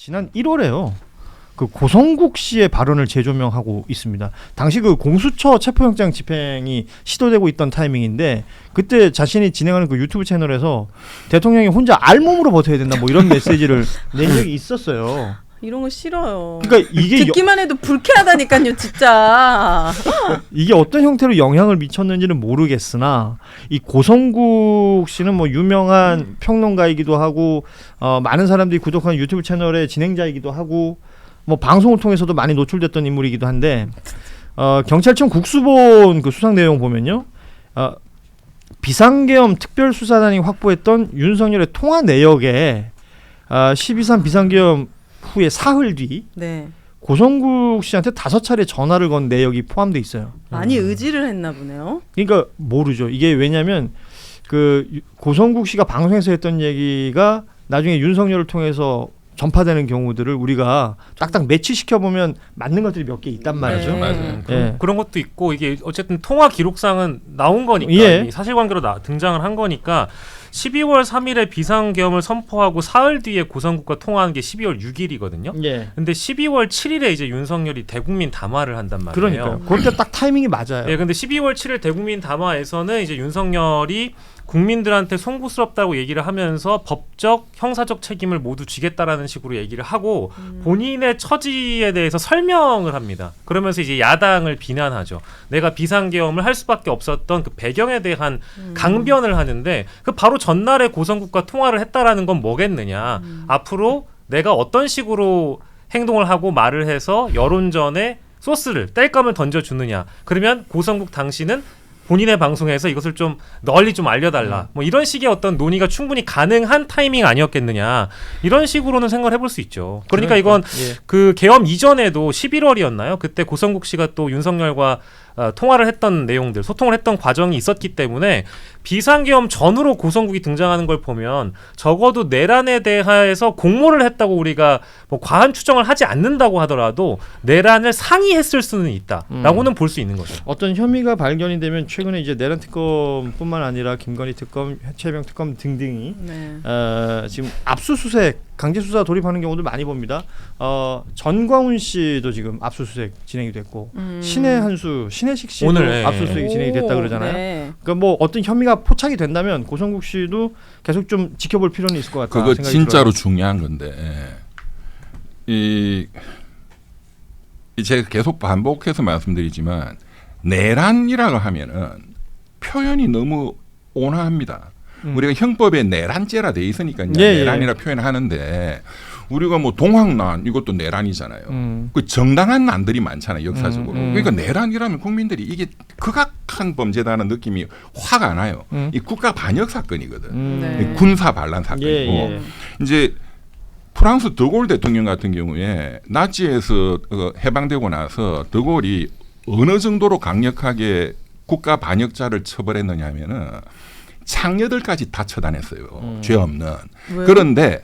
지난 1월에요. 그 고성국 씨의 발언을 재조명하고 있습니다. 당시 그 공수처 체포영장 집행이 시도되고 있던 타이밍인데 그때 자신이 진행하는 그 유튜브 채널에서 대통령이 혼자 알몸으로 버텨야 된다 뭐 이런 메시지를 낸 적이 있었어요. 이런 거 싫어요. 그러니까 이게 듣기만 해도 불쾌하다니까요, 진짜. 이게 어떤 형태로 영향을 미쳤는지는 모르겠으나 이 고성국 씨는 뭐 유명한 평론가이기도 하고 많은 사람들이 구독하는 유튜브 채널의 진행자이기도 하고 뭐 방송을 통해서도 많이 노출됐던 인물이기도 한데 경찰청 국수본 그 수상 내용 보면요. 비상계엄 특별수사단이 확보했던 윤석열의 통화 내역에 12.3 비상계엄 후에 사흘 뒤 네. 고성국 씨한테 5차례 전화를 건 내역이 포함돼 있어요. 많이 의지를 했나 보네요. 그러니까 모르죠. 이게 왜냐하면 그 고성국 씨가 방송에서 했던 얘기가 나중에 윤석열을 통해서 전파되는 경우들을 우리가 딱딱 매치시켜 보면 맞는 것들이 몇 개 있단 말이죠. 네. 맞아요. 예. 그런 것도 있고 이게 어쨌든 통화 기록상은 나온 거니까 예. 사실관계로 등장을 한 거니까 12월 3일에 비상계엄을 선포하고 사흘 뒤에 고성국과 통화한 게 12월 6일이거든요. 예. 근데 12월 7일에 이제 윤석열이 대국민 담화를 한단 말이에요. 그러니까요. 그때 딱 타이밍이 맞아요. 예, 근데 12월 7일 대국민 담화에서는 이제 윤석열이 국민들한테 송구스럽다고 얘기를 하면서 법적, 형사적 책임을 모두 지겠다라는 식으로 얘기를 하고 본인의 처지에 대해서 설명을 합니다. 그러면서 이제 야당을 비난하죠. 내가 비상계엄을 할 수밖에 없었던 그 배경에 대한 강변을 하는데 그 바로 전날에 고성국과 통화를 했다라는 건 뭐겠느냐. 앞으로 내가 어떤 식으로 행동을 하고 말을 해서 여론전에 소스를 땔감을 던져주느냐. 그러면 고성국 당시는 본인의 방송에서 이것을 좀 널리 좀 알려달라. 뭐 이런 식의 어떤 논의가 충분히 가능한 타이밍 아니었겠느냐. 이런 식으로는 생각을 해볼 수 있죠. 그러니까 이건 예. 그 계엄 이전에도 11월이었나요? 그때 고성국 씨가 또 윤석열과 통화를 했던 내용들, 소통을 했던 과정이 있었기 때문에 비상계엄 전후로 고성국이 등장하는 걸 보면 적어도 내란에 대해서 공모를 했다고 우리가 뭐 과한 추정을 하지 않는다고 하더라도 내란을 상의했을 수는 있다라고는 볼 수 있는 거죠. 어떤 혐의가 발견이 되면 최근에 이제 내란 특검뿐만 아니라 김건희 특검, 최병 특검 등등이 네. 지금 압수수색 강제 수사 돌입하는 경우도 많이 봅니다. 전광훈 씨도 지금 압수수색 진행이 됐고 신혜식 씨도 오늘, 압수수색이 진행이 됐다 그러잖아요. 네. 그러니까 뭐 어떤 혐의가 포착이 된다면 고성국 씨도 계속 좀 지켜볼 필요는 있을 것 같다. 그거 생각이 진짜로 들어요. 중요한 건데 이 제가 계속 반복해서 말씀드리지만 내란이라고 하면은 표현이 너무 온화합니다. 우리가 형법에 내란죄라 돼 있으니까 내란이라 표현을 하는데 우리가 뭐 동학난 이것도 내란이잖아요. 그 정당한 난들이 많잖아요, 역사적으로. 그러니까 내란이라면 국민들이 이게 극악한 범죄다는 느낌이 확 안 와요. 이 국가 반역 사건이거든. 네. 군사 반란 사건이고 예. 이제 프랑스 드골 대통령 같은 경우에 나치에서 해방되고 나서 드골이 어느 정도로 강력하게 국가 반역자를 처벌했느냐 하면은 창녀들까지 다 처단했어요. 죄 없는. 왜요? 그런데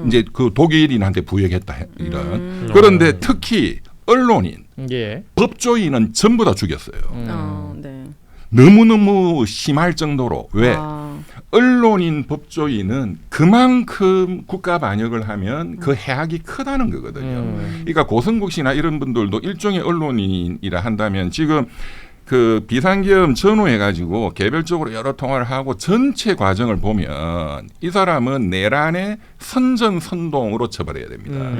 이제 그 독일인한테 부역했다 이런. 그런데 특히 언론인, 예. 법조인은 전부 다 죽였어요. 네. 너무너무 심할 정도로. 왜? 아. 언론인, 법조인은 그만큼 국가 반역을 하면 그 해악이 크다는 거거든요. 그러니까 고성국 씨나 이런 분들도 일종의 언론인이라 한다면 지금 그 비상계엄 전후해 가지고 개별적으로 여러 통화를 하고 전체 과정을 보면 이 사람은 내란의 선전선동으로 처벌해야 됩니다.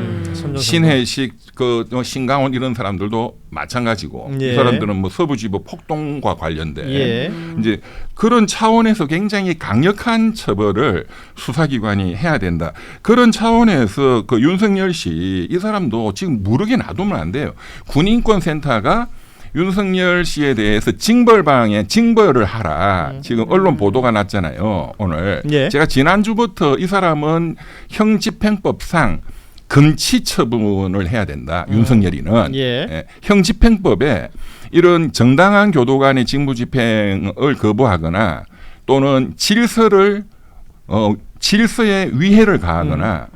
신혜식, 그 신강원 이런 사람들도 마찬가지고 예. 이 사람들은 뭐 서부지법 폭동과 관련된 예. 이제 그런 차원에서 굉장히 강력한 처벌을 수사기관이 해야 된다. 그런 차원에서 그 윤석열 씨 이 사람도 지금 무르게 놔두면 안 돼요. 군인권센터가 윤석열 씨에 대해서 징벌방에 징벌을 하라. 지금 언론 보도가 났잖아요. 오늘. 예. 제가 지난주부터 이 사람은 형집행법상 금치 처분을 해야 된다. 윤석열이는. 예. 형집행법에 이런 정당한 교도관의 직무집행을 거부하거나 또는 질서에 위해를 가하거나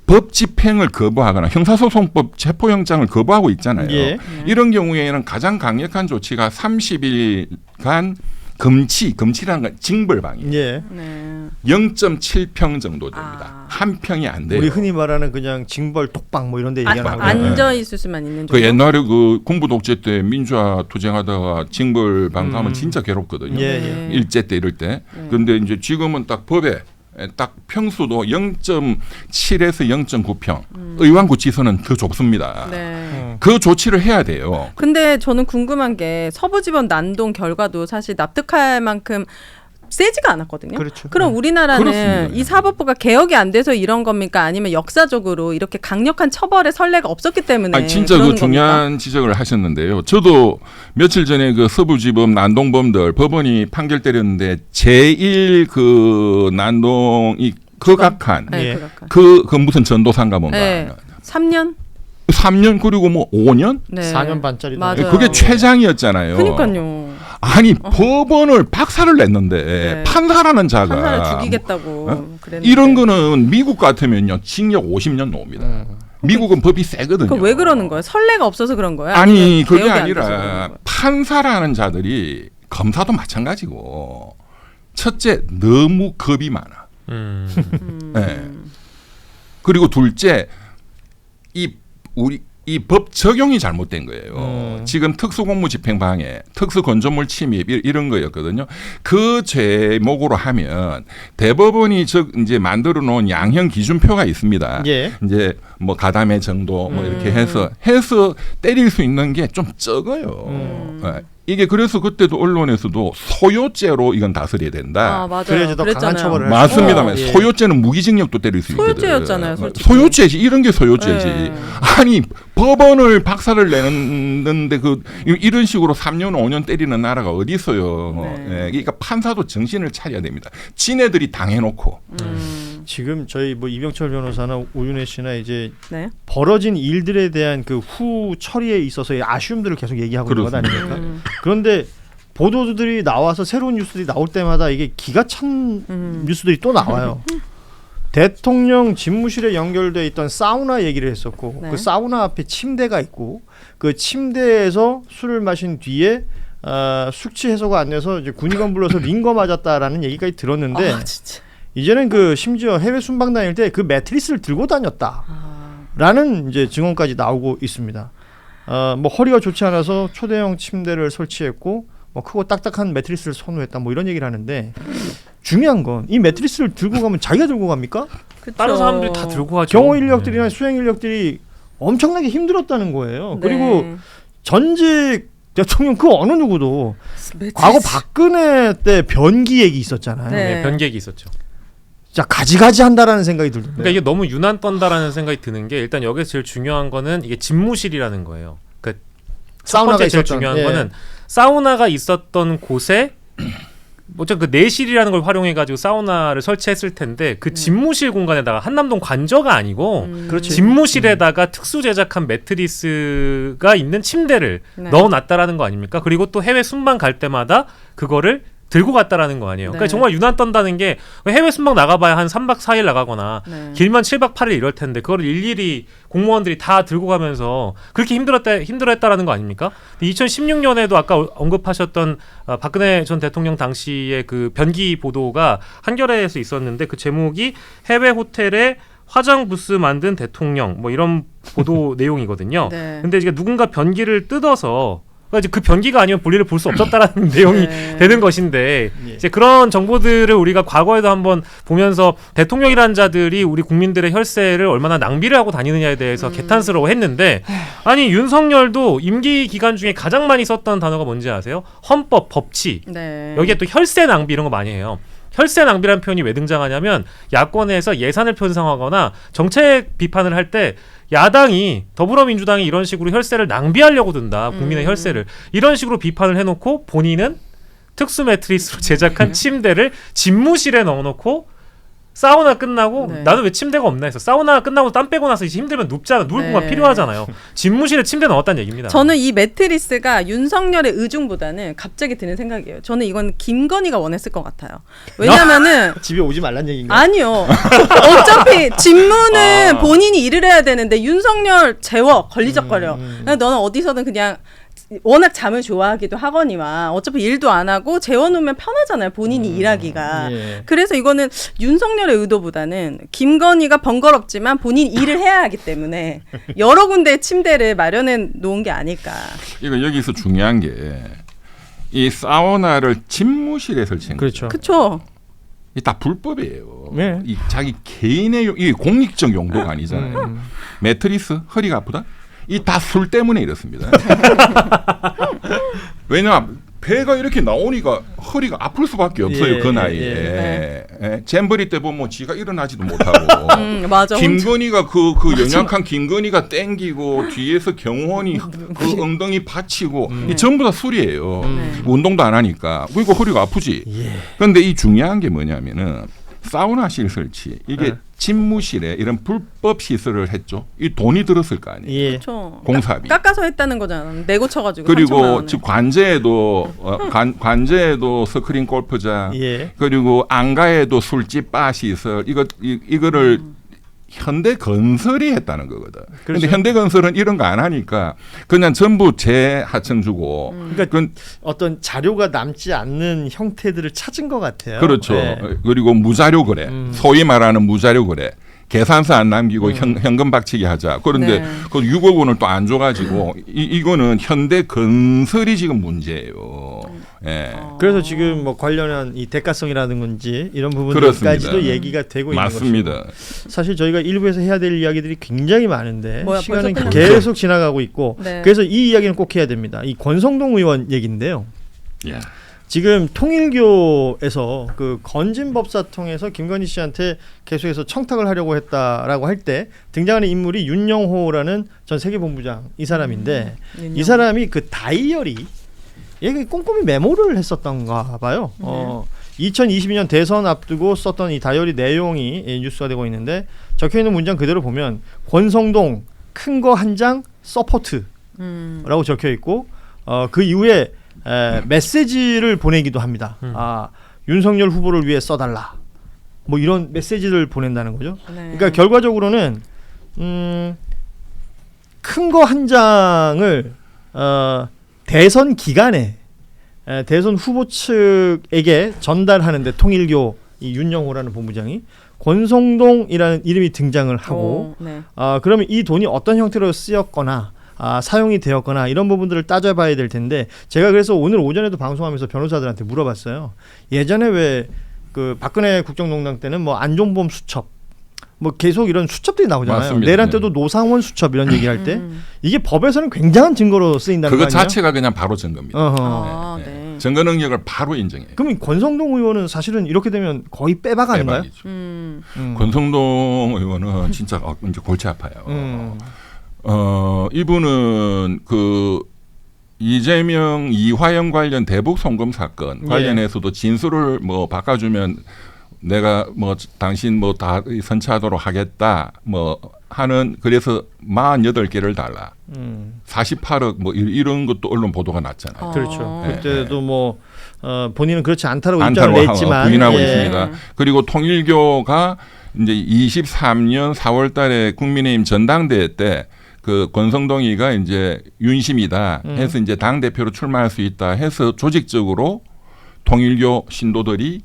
법 집행을 거부하거나 형사소송법 체포영장을 거부하고 있잖아요. 예. 이런 경우에는 가장 강력한 조치가 30일간 금치라는 건 징벌방이에요. 예. 네. 0.7평 정도 됩니다. 아. 한 평이 안 돼요. 우리 흔히 말하는 그냥 징벌 독방 뭐 이런 데 얘기하는 거. 앉아 있을 수만 있는 정도. 그 옛날에 그 군부 독재 때 민주화 투쟁하다가 징벌방 가면 진짜 괴롭거든요. 예, 네. 일제 때 이럴 때. 그런데 이제 지금은 딱 법에 딱 평수도 0.7에서 0.9평. 의왕구치소는 더 좁습니다. 네. 그 조치를 해야 돼요. 근데 저는 궁금한 게 서부지법 난동 결과도 사실 납득할 만큼 세지가 않았거든요. 그렇죠. 그럼 우리나라는 그렇습니다. 이 사법부가 개혁이 안 돼서 이런 겁니까? 아니면 역사적으로 이렇게 강력한 처벌의 선례가 없었기 때문에 아니, 진짜 그 그러는 중요한 겁니까? 지적을 하셨는데요. 저도 며칠 전에 그 서부지법 난동범들 법원이 판결 때렸는데 제1 그 난동이 극악한 네, 예. 그렇군. 그 무슨 전도사인가 뭔가 네. 3년? 3년 그리고 뭐 5년? 네. 4년 반짜리도 맞아요. 그게 최장이었잖아요. 그러니까요. 아니 법원을 박살을 냈는데 네. 판사라는 자가 판사를 죽이겠다고 어? 그랬는데. 이런 거는 미국 같으면요 징역 50년 나옵니다. 미국은 법이 세거든요. 그거 왜 그러는 거예요? 선례가 없어서 그런 거예요? 아니 아니면 그게 개혁이 안 돼서 그런 아니라 거예요? 판사라는 자들이 검사도 마찬가지고 첫째 너무 겁이 많아. 네. 그리고 둘째 이 법 적용이 잘못된 거예요. 지금 특수공무집행방해, 특수건조물 침입 이런 거였거든요. 그 제목으로 하면 대법원이 이제 만들어 놓은 양형 기준표가 있습니다. 예. 이제 뭐 가담의 정도 뭐 이렇게 해서 때릴 수 있는 게 좀 적어요. 네. 이게 그래서 그때도 언론에서도 소요죄로 이건 다스려야 된다. 아 맞아요. 그래야지 더 강한 그랬잖아요. 처벌을 맞습니다만 예. 소요죄는 무기징역도 때릴 수 있거든. 소요죄였잖아요, 솔직히. 소요죄지 이런 게 소요죄지. 네. 아니 법원을 박살을 내는데 이런 식으로 3년 5년 때리는 나라가 어디 있어요. 네. 예, 그러니까 판사도 정신을 차려야 됩니다. 지네들이 당해놓고. 지금 저희 뭐 이병철 변호사나 오윤혜 씨나 이제 네. 벌어진 일들에 대한 그 후 처리에 있어서의 아쉬움들을 계속 얘기하고 있는 것 그렇습니다. 아닙니까? 그런데 보도들이 나와서 새로운 뉴스들이 나올 때마다 이게 기가 찬 뉴스들이 또 나와요. 대통령 집무실에 연결돼 있던 사우나 얘기를 했었고 네. 그 사우나 앞에 침대가 있고 그 침대에서 술을 마신 뒤에 숙취 해소가 안 돼서 이제 군의관 불러서 링거 맞았다라는 얘기까지 들었는데 아 진짜. 이제는 그 심지어 해외 순방 다닐 때 그 매트리스를 들고 다녔다라는 이제 증언까지 나오고 있습니다. 뭐 허리가 좋지 않아서 초대형 침대를 설치했고 뭐 크고 딱딱한 매트리스를 선호했다 뭐 이런 얘기를 하는데 중요한 건 이 매트리스를 들고 가면 자기가 들고 갑니까? 그쵸. 다른 사람들이 다 들고 하죠. 경호 인력들이나 수행 인력들이 엄청나게 힘들었다는 거예요. 네. 그리고 전직 대통령 그 어느 누구도 매트리스. 과거 박근혜 때 변기 얘기 있었잖아요. 네. 네, 변기획이 있었죠. 진짜 가지가지 한다라는 생각이 들던데. 그러니까 이게 너무 유난 떤다라는 생각이 드는 게 일단 여기서 제일 중요한 거는 이게 집무실이라는 거예요. 그러니까 첫 사우나가 번째 제일 있었던, 중요한 예. 거는 사우나가 있었던 곳에 어쨌든 그 내실이라는 걸 활용해 가지고 사우나를 설치했을 텐데 그 집무실 공간에다가 한남동 관저가 아니고 그렇지. 집무실에다가 특수 제작한 매트리스가 있는 침대를 네. 넣어놨다라는 거 아닙니까? 그리고 또 해외 순방 갈 때마다 그거를 들고 갔다라는 거 아니에요. 네. 그러니까 정말 유난 떤다는 게 해외 순방 나가봐야 한 3박 4일 나가거나 네. 길면 7박 8일 이럴 텐데 그거를 일일이 공무원들이 다 들고 가면서 그렇게 힘들어했다라는 거 아닙니까? 2016년에도 아까 언급하셨던 박근혜 전 대통령 당시의 그 변기 보도가 한겨레에서 있었는데 그 제목이 해외 호텔에 화장 부스 만든 대통령 뭐 이런 보도 내용이거든요. 네. 근데 이제 누군가 변기를 뜯어서 그러니까 이제 그 변기가 아니면 볼일을 볼 수 없었다라는 내용이 네. 되는 것인데 예. 이제 그런 정보들을 우리가 과거에도 한번 보면서 대통령이라는 자들이 우리 국민들의 혈세를 얼마나 낭비를 하고 다니느냐에 대해서 개탄스러워했는데 아니 윤석열도 임기 기간 중에 가장 많이 썼던 단어가 뭔지 아세요? 헌법, 법치. 네. 여기에 또 혈세 낭비 이런 거 많이 해요. 혈세 낭비라는 표현이 왜 등장하냐면 야권에서 예산을 편성하거나 정책 비판을 할 때 야당이 더불어민주당이 이런 식으로 혈세를 낭비하려고 든다. 국민의 혈세를. 이런 식으로 비판을 해놓고 본인은 특수 매트리스로 제작한 침대를 집무실에 넣어놓고 사우나 끝나고 네. 나는 왜 침대가 없나 해서 사우나 끝나고 땀 빼고 나서 이제 힘들면 눕잖아. 누울 네. 공간 필요하잖아요. 집무실에 침대 넣었다는 얘기입니다. 저는 이 매트리스가 윤석열의 의중보다는 갑자기 드는 생각이에요. 저는 이건 김건희가 원했을 것 같아요. 왜냐면은 집에 오지 말란 얘기인가요? 아니요. 어차피 집무는 본인이 일을 해야 되는데 윤석열 재워 걸리적거려. 그러니까 너는 어디서든 그냥 워낙 잠을 좋아하기도 하거니와 어차피 일도 안 하고 재워놓으면 편하잖아요. 본인이 일하기가. 예. 그래서 이거는 윤석열의 의도보다는 김건희가 번거롭지만 본인 일을 해야 하기 때문에 여러 군데의 침대를 마련해 놓은 게 아닐까. 이거 여기서 중요한 게 이 사우나를 집무실에 설치한 그렇죠. 그쵸? 이 다 불법이에요. 네. 이 자기 개인의 이게 공익적 용도가 아니잖아요. 매트리스 허리가 아프다? 이 다 술 때문에 이렇습니다. 왜냐면 배가 이렇게 나오니까 허리가 아플 수밖에 없어요. 예, 그 나이에. 예. 예. 잼버리 때 보면 지가 일어나지도 못하고. 맞아. 김건희가 그 연약한 김건희가 땡기고 뒤에서 경호원이 그 엉덩이 받치고 이 전부 다 술이에요. 운동도 안 하니까. 그리고 허리가 아프지. 그런데 이 중요한 게 뭐냐면은 사우나실 설치 이게 집무실에 이런 불법 시설을 했죠. 이 돈이 들었을 거 아니에요. 예. 그쵸. 공사비. 깎아서 했다는 거잖아. 내고 쳐가지고. 3천만 그리고 원을. 즉 관제에도 관제에도 스크린 골프장 예. 그리고 안가에도 술집 바 시설 이거를 현대건설이 했다는 거거든. 그런데 그렇죠. 현대건설은 이런 거 안 하니까 그냥 전부 재하청 주고 그러니까 그건 어떤 자료가 남지 않는 형태들을 찾은 것 같아요. 그렇죠. 네. 그리고 무자료 거래, 소위 말하는 무자료 거래. 계산서 안 남기고 현금 박치기 하자. 그런데 네. 그 6억 원을 또 안 줘가지고 이거는 현대건설이 지금 문제예요. 예. 그래서 지금 뭐 관련한 이 대가성이라든지 이런 그렇습니다. 부분들까지도 얘기가 되고 있는 맞습니다. 것이고 사실 저희가 일부에서 해야 될 이야기들이 굉장히 많은데 뭐야, 시간은 벌써 계속 지나가고 있고 네. 그래서 이 이야기는 꼭 해야 됩니다. 이 권성동 의원 얘기인데요. 야. 지금 통일교에서 그 건진법사 통해서 김건희 씨한테 계속해서 청탁을 하려고 했다라고 할 때 등장하는 인물이 윤영호라는 전 세계본부장 이 사람인데 이 사람이 그 다이어리 얘가 꼼꼼히 메모를 했었던가 봐요. 2022년 대선 앞두고 썼던 이 다이어리 내용이 뉴스가 되고 있는데 적혀 있는 문장 그대로 보면 권성동 큰 거 한 장 서포트라고 적혀 있고 그 이후에 메시지를 보내기도 합니다. 윤석열 후보를 위해 써달라. 뭐 이런 메시지를 보낸다는 거죠. 네. 그러니까 결과적으로는 큰 거 한 장을 대선 기간에 대선 후보 측에게 전달하는데 통일교 이 윤영호라는 본부장이 권성동이라는 이름이 등장을 하고 네. 그러면 이 돈이 어떤 형태로 쓰였거나 사용이 되었거나 이런 부분들을 따져봐야 될 텐데 제가 그래서 오늘 오전에도 방송하면서 변호사들한테 물어봤어요. 예전에 왜 그 박근혜 국정농단 때는 뭐 안종범 수첩 뭐 계속 이런 수첩들이 나오잖아요. 맞습니다. 내란 때도 노상원 수첩 이런 얘기할 때 이게 법에서는 굉장한 증거로 쓰인다는 거 그거 아니에요? 자체가 그냥 바로 증거입니다. 아, 네. 네. 증거 능력을 바로 인정해요. 그럼 권성동 의원은 사실은 이렇게 되면 거의 빼박 아닌가요? 대박이죠. 음. 권성동 의원은 진짜 이제 골치 아파요. 음. 이분은 그 이재명 이화영 관련 대북 송금 사건 관련해서도 진술을 뭐 바꿔주면 내가 뭐 당신 뭐 다 선처하도록 하겠다 뭐 하는 그래서 48개를 달라. 48억 뭐 이런 것도 언론 보도가 났잖아요. 그렇죠. 네, 그때도 뭐 본인은 그렇지 않다고 안타고 입장을 냈지만 부인하고 예. 있습니다. 그리고 통일교가 이제 23년 4월달에 국민의힘 전당대회 때 그 권성동이가 이제 윤심이다 해서 이제 당 대표로 출마할 수 있다 해서 조직적으로 통일교 신도들이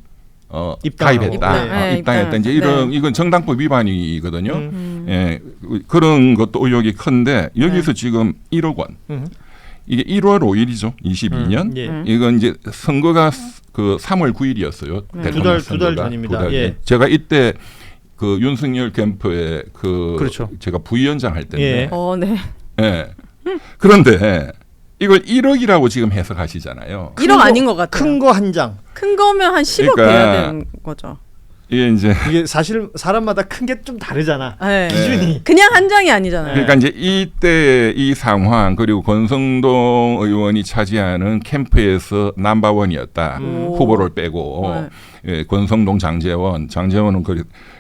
입당하고. 가입했다, 네, 입당했다. 이제 네. 이건 정당법 위반이거든요. 예, 그런 것도 의혹이 큰데 여기서 지금 1억 원. 이게 1월 5일이죠. 22년. 예. 이건 이제 선거가 그 3월 9일이었어요. 네. 두 달 전입니다. 예. 제가 이때 그 윤석열 캠프에 그렇죠. 제가 부위원장 할 때인데. 예. 네. 예. 그런데 이걸 1억이라고 지금 해석하시잖아요. 1억 아닌 것 같아요. 큰 거 한 장. 큰 거면 한 10억 그러니까 돼야 되는 거죠. 이게 이제 이게 사실 사람마다 큰 게 좀 다르잖아. 네. 기준이. 그냥 한 장이 아니잖아요. 그러니까 이제 이때 이 상황 그리고 권성동 의원이 차지하는 캠프에서 넘버원이었다. 후보를 빼고 예, 권성동 장제원은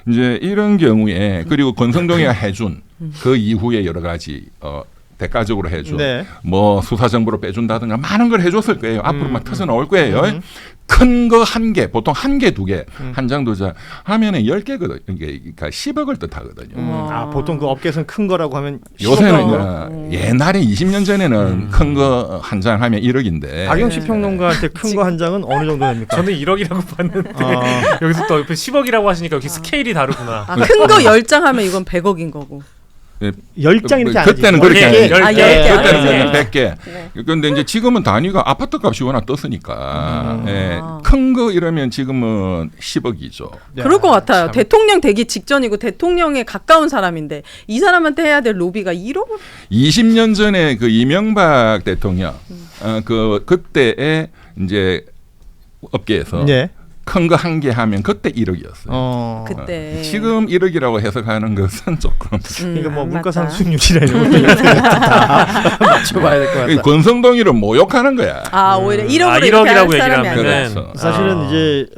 이제 이런 경우에 그리고 권성동이가 해준 그 이후에 여러 가지 대가적으로 해준 네. 뭐 수사 정보로 빼준다든가 많은 걸 해줬을 거예요. 앞으로 막 터져 나올 거예요. 큰 거 한 개, 보통 한 개, 두 개, 한 장, 두 장 하면은 10개거든요. 그러니까 10억을 뜻하거든요. 보통 그 업계에서는 큰 거라고 하면 요새는 옛날에 20년 전에는 큰 거 한 장 하면 1억인데. 박영식 평론가한테 큰 거 한 장은 어느 정도 됩니까? 저는 1억이라고 봤는데 여기서 또 옆에 10억이라고 하시니까 여기 스케일이 다르구나. 큰 거 10장 하면 이건 100억인 거고. 10장 이렇게 안 그때는 되죠. 그렇게 예, 안 열 했죠. 개. 그때는 100개. 네. 그런데 이제 지금은 단위가 아파트 값이 워낙 떴으니까 큰 거 이러면 지금은 10억이죠. 그럴 것 같아요. 참. 대통령 되기 직전이고 대통령에 가까운 사람인데 이 사람한테 해야 될 로비가 1억을 20년 전에 그 이명박 대통령 그때에 이제 업계에서 예. 큰 거 한 개 하면 그때 1억이었어요. 그때 지금 1억이라고 해석하는 것은 조금 그러니까 뭐 안 물가 맞다. 상승률이나 이런 거 다 맞춰봐야 될 것 같다. 권성동이를 모욕하는 거야. 오히려 1억으로 아, 이렇게 1억이라고 할 얘기를 사람이 하면은 아니라 그렇죠. 사실은 이제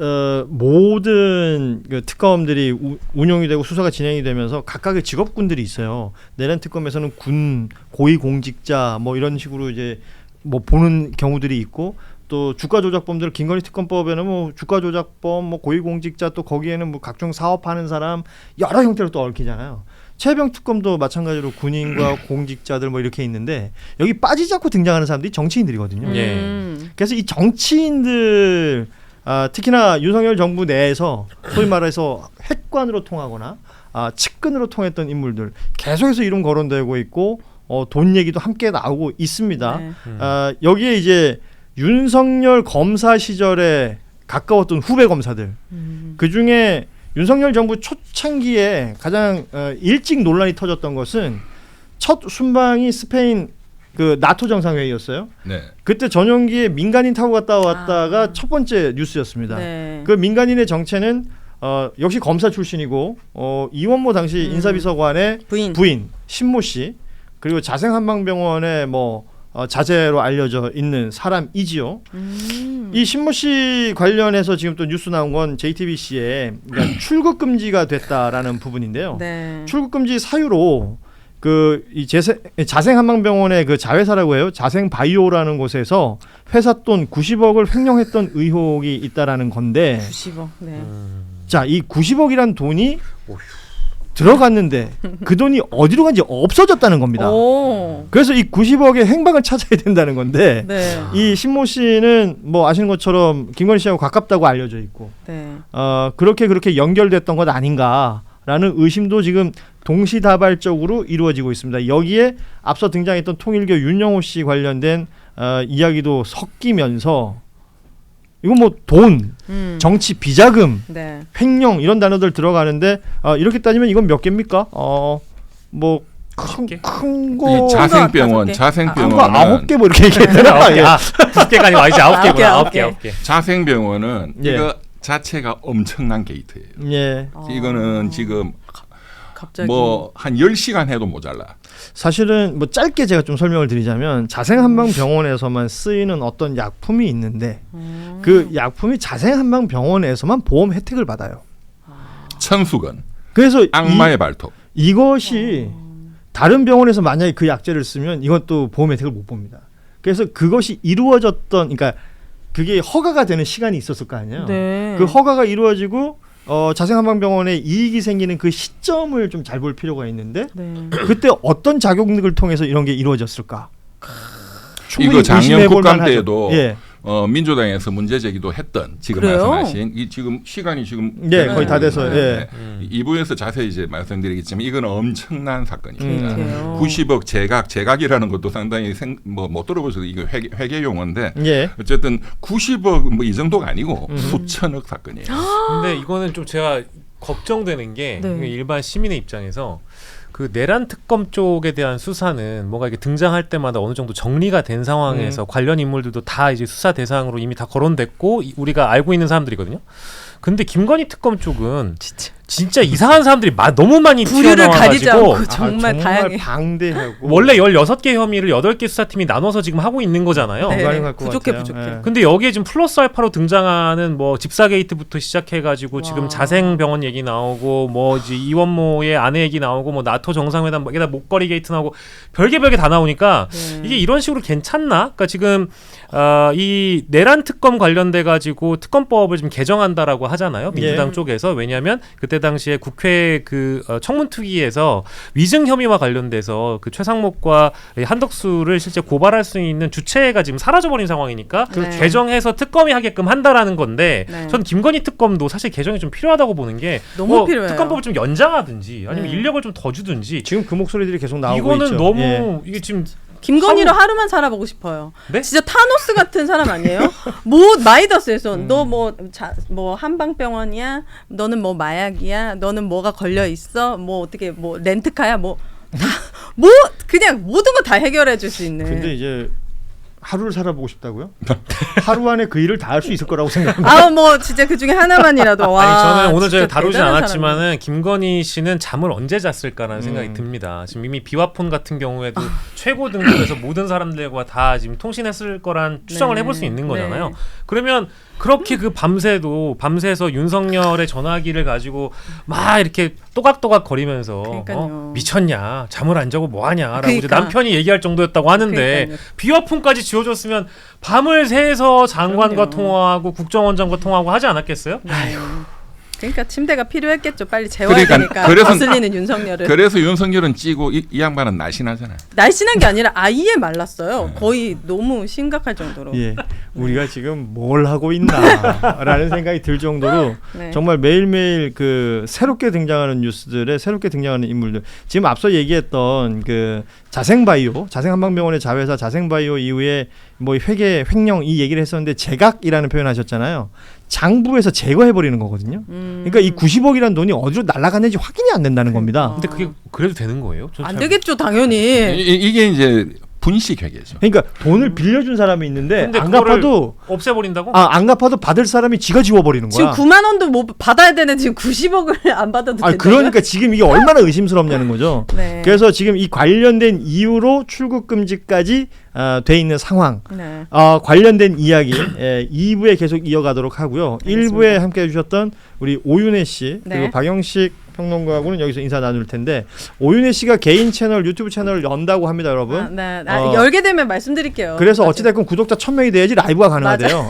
모든 그 특검들이 운용이 되고 수사가 진행이 되면서 각각의 직업군들이 있어요. 내란 특검에서는 군, 고위공직자 뭐 이런 식으로 이제 뭐 보는 경우들이 있고 또 주가조작범들 김건희 특검법에는 뭐 주가조작범, 뭐 고위공직자 또 거기에는 뭐 각종 사업하는 사람 여러 형태로 또 얽히잖아요. 최병 특검도 마찬가지로 군인과 공직자들 뭐 이렇게 있는데 여기 빠지지 않고 등장하는 사람들이 정치인들이거든요. 예. 그래서 이 정치인들 특히나 윤석열 정부 내에서 소위 말해서 핵관으로 통하거나 측근으로 통했던 인물들 계속해서 이름 거론되고 있고 돈 얘기도 함께 나오고 있습니다. 네. 여기에 이제 윤석열 검사 시절에 가까웠던 후배 검사들 그 중에 윤석열 정부 초창기에 가장 일찍 논란이 터졌던 것은 첫 순방이 스페인 그 나토 정상회의였어요. 네. 그때 전용기에 민간인 타고 갔다 왔다가 첫 번째 뉴스였습니다. 네. 그 민간인의 정체는 역시 검사 출신이고 이원모 당시 인사비서관의 부인 신모 씨 그리고 자생한방병원의 자제로 알려져 있는 사람이지요. 이 신모 씨 관련해서 지금 또 뉴스 나온 건 JTBC에 그러니까 출국 금지가 됐다라는 부분인데요. 네. 출국 금지 사유로 이 자생한방병원의 그 자회사라고 해요. 자생바이오라는 곳에서 회사 돈 90억을 횡령했던 의혹이 있다라는 건데 90억. 네. 자, 이 90억이란 돈이 들어갔는데 그 돈이 어디로 간지 없어졌다는 겁니다. 오. 그래서 이 90억의 행방을 찾아야 된다는 건데 네. 이 신모 씨는 뭐 아시는 것처럼 김건희 씨하고 가깝다고 알려져 있고 네. 그렇게 연결됐던 것 아닌가라는 의심도 지금 동시다발적으로 이루어지고 있습니다. 여기에 앞서 등장했던 통일교 윤영호 씨 관련된 이야기도 섞이면서 이건 뭐 돈, 정치 비자금, 네. 횡령 이런 단어들 들어가는데 이렇게 따지면 이건 몇 개입니까? 뭐 개? 큰 이 거 자생병원, 다섯 개? 큰 거 자생병원은 9개 뭐 이렇게 얘기했잖아요. 예. 9개가 아니고 아니지 9개구나. 아홉 9개, 개. 9개. 자생병원은 예. 이거 자체가 엄청난 게이트예요. 예. 이거는 지금 갑자기 뭐 한 10시간 해도 모자라. 사실은 뭐 짧게 제가 좀 설명을 드리자면 자생한방병원에서만 쓰이는 어떤 약품이 있는데 그 약품이 자생한방병원에서만 보험 혜택을 받아요. 천수건, 그래서 악마의 발톱. 이것이 다른 병원에서 만약에 그 약제를 쓰면 이건 또 보험 혜택을 못 봅니다. 그래서 그것이 이루어졌던 그러니까 그게 허가가 되는 시간이 있었을 거 아니에요. 네. 그 허가가 이루어지고 자생한방병원에 이익이 생기는 그 시점을 좀 잘 볼 필요가 있는데 네. 그때 어떤 작용을 통해서 이런 게 이루어졌을까? 이거 작년 의심해볼 국감 만하죠. 때에도 예. 민주당에서 문제 제기도 했던 지금 그래요? 말씀하신 이 지금 시간이 지금 예, 거의 다 돼서 예. 2부에서 자세히 이제 말씀드리겠지만 이건 엄청난 사건입니다. 그래요. 90억 제각이라는 것도 상당히 못 들어보셔서 이거 회계 용어인데 예. 어쨌든 90억 뭐 이 정도가 아니고 수천억 사건이에요. 근데 이거는 좀 제가 걱정되는 게 네. 일반 시민의 입장에서 그 내란 특검 쪽에 대한 수사는 뭔가 이게 등장할 때마다 어느 정도 정리가 된 상황에서 관련 인물들도 다 이제 수사 대상으로 이미 다 거론됐고 우리가 알고 있는 사람들이거든요. 근데 김건희 특검 쪽은 진짜 이상한 사람들이 너무 많이 부류를 가리지 튀어나와가지고 않고 정말 다양해. 방대하고 원래 16개 혐의를 8개 수사팀이 나눠서 지금 하고 있는 거잖아요. 네. 불가능할 것 부족해, 같아요. 부족해. 예. 근데 여기에 지금 플러스 알파로 등장하는 뭐 집사 게이트부터 시작해가지고 와. 지금 자생병원 얘기 나오고 뭐 이제 이원모의 아내 얘기 나오고 뭐 나토 정상회담 게다가 목걸이 게이트 나오고 별게 다 나오니까 이게 이런 식으로 괜찮나? 그러니까 지금 이 내란 특검 관련돼 가지고 특검법을 지금 개정한다라고 하잖아요. 민주당 예. 쪽에서. 왜냐하면 그때 당시에 국회 그 청문특위에서 위증 혐의와 관련돼서 그 최상목과 한덕수를 실제 고발할 수 있는 주체가 지금 사라져버린 상황이니까 그렇죠. 개정해서 특검이 하게끔 한다라는 건데 네. 전 김건희 특검도 사실 개정이 좀 필요하다고 보는 게 너무 필요해요. 특검법을 좀 연장하든지 아니면 네. 인력을 좀 더 주든지 지금 그 목소리들이 계속 나오고 이거는 있죠. 너무 예. 이게 지금 김건희로 하루만 살아보고 싶어요. 네? 진짜 타노스 같은 사람 아니에요? 마이더스에서 너 뭐 한방병원이야? 너는 뭐 마약이야? 너는 뭐가 걸려 있어? 뭐 어떻게 뭐 렌트카야? 뭐 그냥 모든 거 다 해결해 줄 수 있는. 근데 이제 하루를 살아보고 싶다고요? 하루 안에 그 일을 다 할 수 있을 거라고 생각합니다. 뭐 진짜 그 중에 하나만이라도 와. 아니 저는 오늘 진짜 저희 다루진 대단한 않았지만은 김건희 씨는 잠을 언제 잤을까라는 생각이 음. 듭니다. 지금 이미 비화폰 같은 경우에도 최고 등급에서 모든 사람들과 다 지금 통신했을 거란 추정을 네. 해볼 수 있는 거잖아요. 네. 그러면 그렇게 그 밤새서 윤석열의 전화기를 가지고 막 이렇게 또각또각 거리면서 그러니까요. 미쳤냐 잠을 안 자고 뭐하냐라고 이제 그러니까. 남편이 얘기할 정도였다고 하는데 그러니까요. 비화폰까지 지워줬으면 밤을 새서 장관과 그럼요. 통화하고 국정원장과 통화하고 하지 않았겠어요? 네. 그러니까 침대가 필요했겠죠. 빨리 재워야 그러니까 되니까. 그래서- 거슬리는 윤석열을. 그래서 윤석열은 찌고 이 양반은 날씬하잖아요. 날씬한 게 아니라 아예 말랐어요. 거의 너무 심각할 정도로. 예, 우리가 지금 뭘 하고 있나라는 생각이 들 정도로 네. 정말 매일매일 그 새롭게 등장하는 뉴스들에 새롭게 등장하는 인물들. 지금 앞서 얘기했던 그 자생바이오, 자생한방병원의 자회사 자생바이오 이후에 뭐 횡령 이 얘기를 했었는데 제각이라는 표현하셨잖아요. 장부에서 제거해버리는 거거든요. 그러니까 이 90억이라는 돈이 어디로 날아갔는지 확인이 안 된다는 겁니다. 근데 그게 그래도 되는 거예요? 저는 안 잘 되겠죠, 당연히. 이게 이제 분식 회계죠. 그러니까 돈을 빌려준 사람이 있는데 근데 안 그거를 갚아도 없애버린다고? 안 갚아도 받을 사람이 지가 지워버리는 지금 거야. 9만 원도 뭐 받아야 되는 지금 90억을 안 받아도 된다. 그러니까 지금 이게 얼마나 의심스럽냐는 거죠. 네. 그래서 지금 이 관련된 이유로 출국 금지까지 돼 있는 상황. 네. 관련된 이야기 2부에 계속 이어가도록 하고요. 알겠습니다. 1부에 함께 해주셨던 우리 오윤혜 씨 그리고 네. 박영식 평론가하고는 여기서 인사 나눌 텐데 오윤혜 씨가 개인 채널 유튜브 채널을 연다고 합니다, 여러분. 열게 되면 말씀드릴게요. 그래서 맞아요. 어찌됐건 구독자 1000명이 돼야지 라이브가 가능하대요.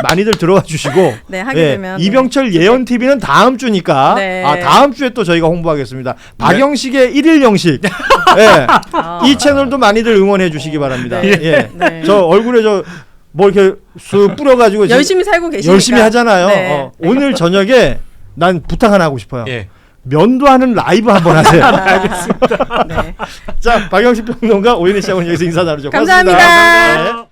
많이들 들어와 주시고 네, 하게 되면, 이병철 예언 TV는 다음 주니까 네. 다음 주에 또 저희가 홍보하겠습니다. 박영식의 1일 영식 이 채널도 많이들 응원해 주시기 바랍니다. 네. 예. 네. 저 얼굴에 뭐 이렇게 쑥 뿌려가지고 지금 열심히 살고 계시니까. 열심히 하잖아요. 네. 오늘 저녁에 난 부탁 하나 하고 싶어요. 예. 면도하는 라이브 한번 하세요. 알겠습니다. 네. 자, 박영식 평론가 오윤혜 씨하고는 여기서 인사 나누죠. 감사합니다. 고맙습니다. 네.